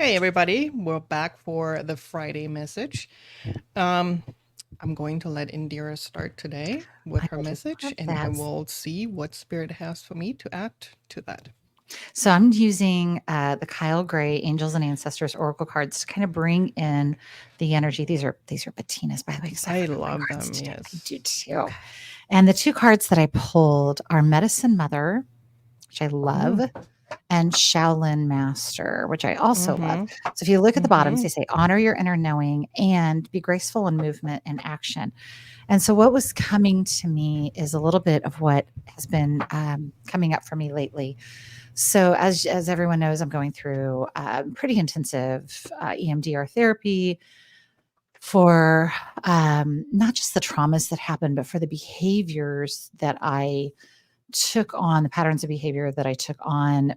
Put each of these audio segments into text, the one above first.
Hey, everybody, we're back for the Friday message. Um, I'm going to let Indira start today with I her would message, love and I that. will see what Spirit has for me to add to that. So I'm using the Kyle Gray Angels and Ancestors Oracle cards to kind of bring in the energy. These are patinas, by the way, because I I forgot my love cards them, today. I yes. do too. And the two cards that I pulled are Medicine Mother, which I love, Mm, and Shaolin Master, which I also love. mm-hmm, So if you look at the bottoms, mm-hmm, they say honor your inner knowing and be graceful in movement and action. And so what was coming to me is a little bit of what has been coming up for me lately. So as everyone knows, I'm going through pretty intensive EMDR therapy for not just the traumas that happened, but for the behaviors that I took on, the patterns of behavior that I took on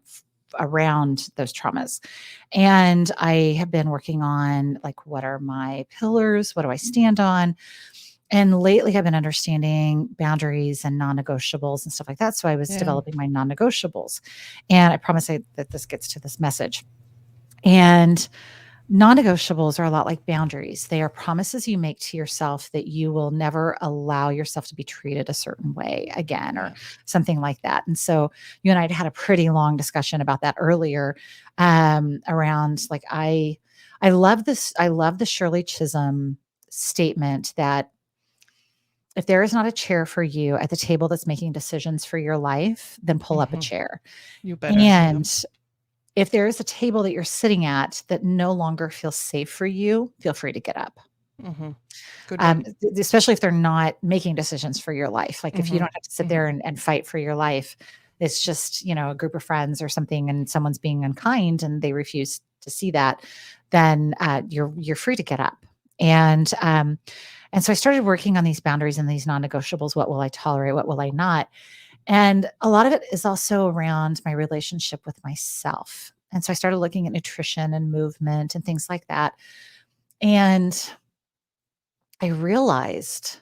around those traumas. And I have been working on, like, what are my pillars? What do I stand on? And lately I've been understanding boundaries and non-negotiables and stuff like that. So I was yeah, developing my non-negotiables. And I promise that this gets to this message. And non-negotiables are a lot like boundaries. They are promises you make to yourself that you will never allow yourself to be treated a certain way again, or yeah. something like that. And so you and I had a pretty long discussion about that earlier, around, like, I love this. I love the Shirley Chisholm statement that if there is not a chair for you at the table that's making decisions for your life, then pull up a Mm-hmm. chair. You better, yeah. And if there is a table that you're sitting at that no longer feels safe for you, feel free to get up. Mm-hmm. Good one. Especially if they're not making decisions for your life. Like, if you Mm-hmm, don't have to sit mm-hmm, there and fight for your life, it's just, a group of friends or something, and someone's being unkind and they refuse to see that, then you're free to get up. And so I started working on these boundaries and these non-negotiables. What will I tolerate? What will I not? And a lot of it is also around my relationship with myself. And so I started looking at nutrition and movement and things like that. And I realized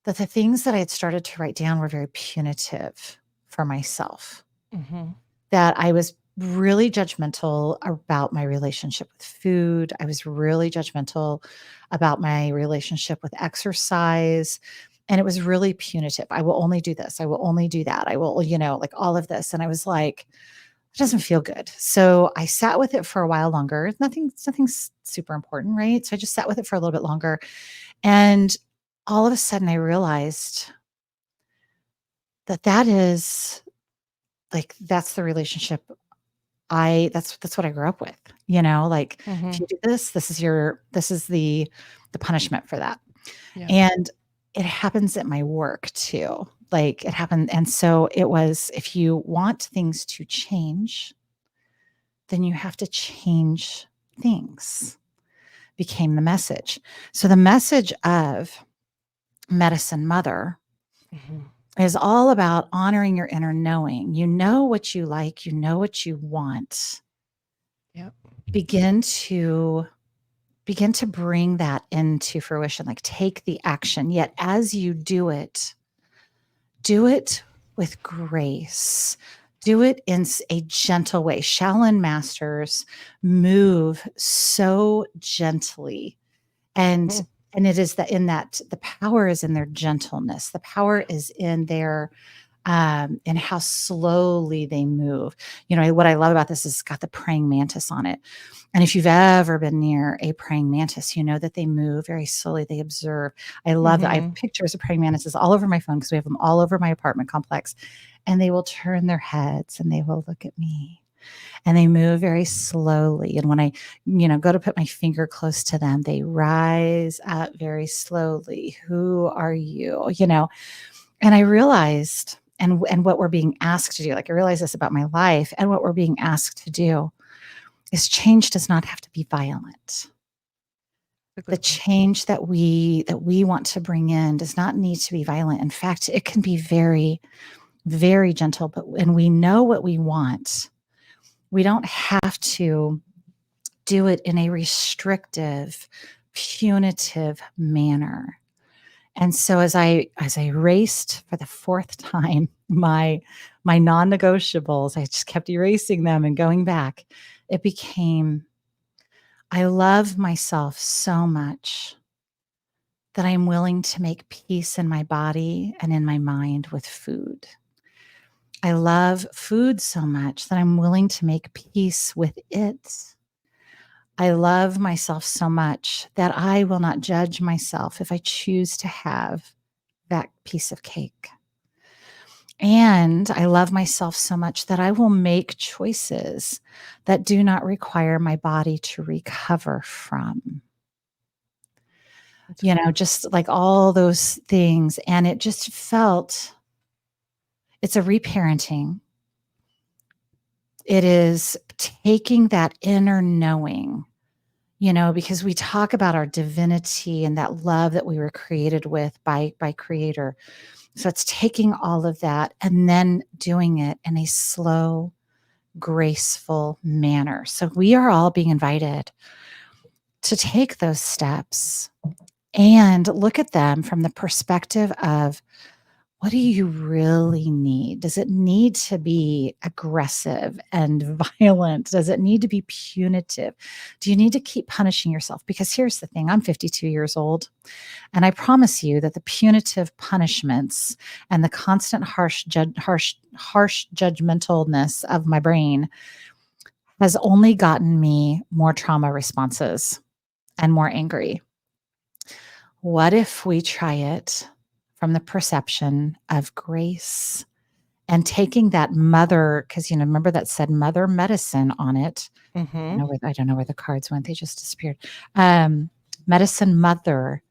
that the things that I had started to write down were very punitive for myself, mm-hmm. that I was really judgmental about my relationship with food. I was really judgmental about my relationship with exercise. And it was really punitive. I will only do this. I will only do that. I will, like, all of this. And I was like, it doesn't feel good. So I sat with it for a while longer. Nothing's super important, right? So I just sat with it for a little bit longer. And all of a sudden I realized that is, like, that's the relationship. That's what I grew up with, like, if Mm-hmm. you do this, this is the punishment for that. Yeah. And it happens at my work too. Like, it happened. And so it was, if you want things to change, then you have to change things, became the message. So the message of Medicine Mother Mm-hmm. is all about honoring your inner knowing. You know what you like, you know what you want. Yeah. Begin to bring that into fruition, like, take the action. Yet as you do it with grace. Do it in a gentle way. Shaolin masters move so gently, and Mm-hmm. it is that, in that, the power is in their gentleness. The power is in their and how slowly they move. What I love about this is it's got the praying mantis on it. And if you've ever been near a praying mantis, you know that they move very slowly. They observe. I love that. I have Mm-hmm. pictures of praying mantises all over my phone because we have them all over my apartment complex. And they will turn their heads and they will look at me, and they move very slowly. And when I, go to put my finger close to them, they rise up very slowly. Who are you? And I realized, and what we're being asked to do, like, I realized this about my life, and what we're being asked to do is, change does not have to be violent. A The good one. change that we want to bring in does not need to be violent. In fact, it can be very, very gentle. But when we know what we want, we don't have to do it in a restrictive, punitive manner. And so as I raced for the fourth time my non-negotiables, I just kept erasing them and going back. It became I love myself so much that I'm willing to make peace in my body and in my mind with food. I love food so much that I'm willing to make peace with it. I love myself so much that I will not judge myself if I choose to have that piece of cake. And I love myself so much that I will make choices that do not require my body to recover from. That's You know, great. just like all those things. And it just felt, it's a reparenting. It is taking that inner knowing, you know, because we talk about our divinity and that love that we were created with by creator. So it's taking all of that and then doing it in a slow, graceful manner. So we are all being invited to take those steps and look at them from the perspective of, what do you really need? Does it need to be aggressive and violent? Does it need to be punitive? Do you need to keep punishing yourself? Because here's the thing, I'm 52 years old, and I promise you that the punitive punishments and the constant harsh judgmentalness of my brain has only gotten me more trauma responses and more angry. What if we try it from the perception of grace and taking that mother, because, you know, remember that said mother medicine on it. Mm-hmm. I don't know where the cards went. They just disappeared. Um, Medicine mother.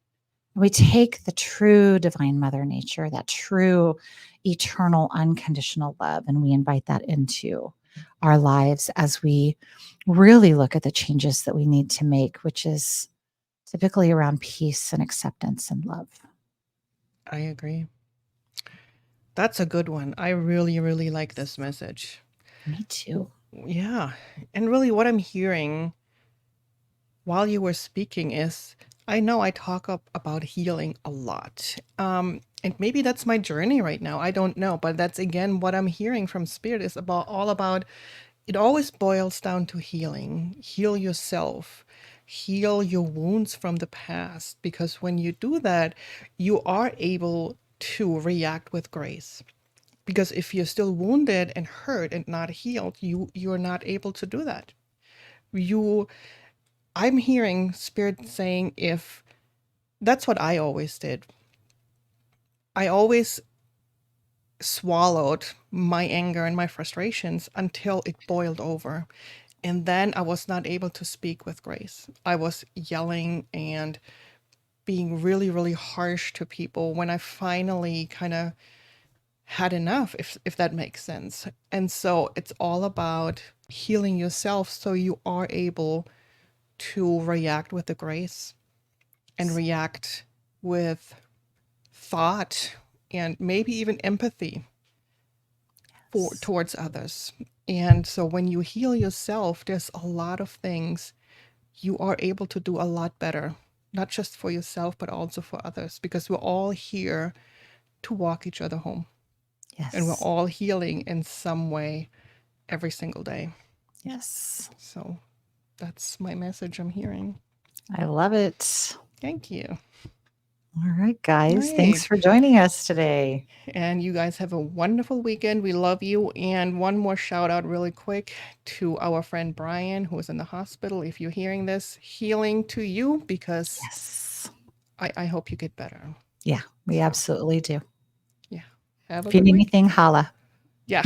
We take the true divine mother nature, that true eternal unconditional love, and we invite that into our lives as we really look at the changes that we need to make, which is typically around peace and acceptance and love. I agree. That's a good one. I really, really like this message. Me too. Yeah. And really, what I'm hearing while you were speaking is, I know I talk about healing a lot. And maybe that's my journey right now. I don't know. But that's again what I'm hearing from Spirit is about all about it always boils down to healing. Heal yourself, heal your wounds from the past. Because when you do that, you are able to react with grace. Because if you're still wounded and hurt and not healed, you're not able to do that. You I'm hearing Spirit saying, if that's what I always did. I always swallowed my anger and my frustrations until it boiled over. And then I was not able to speak with grace. I was yelling and being really, really harsh to people when I finally kind of had enough, if that makes sense. And so it's all about healing yourself so you are able to react with the grace and react with thought and maybe even empathy for Yes. towards others. And so when you heal yourself, there's a lot of things you are able to do a lot better, not just for yourself, but also for others, because we're all here to walk each other home. And we're Yes. all healing in some way every single day. Yes. So that's my message I'm hearing. I love it. Thank you. All right, All guys. Thanks right. for joining us today. And you guys have a wonderful weekend. We love you. And one more shout out, really quick, to our friend Brian, who is in the hospital. If you're hearing this, healing to you, because Yes. I hope you get better. Yeah, we So, absolutely do. yeah. Have a If you good need week. anything, holla. Yeah.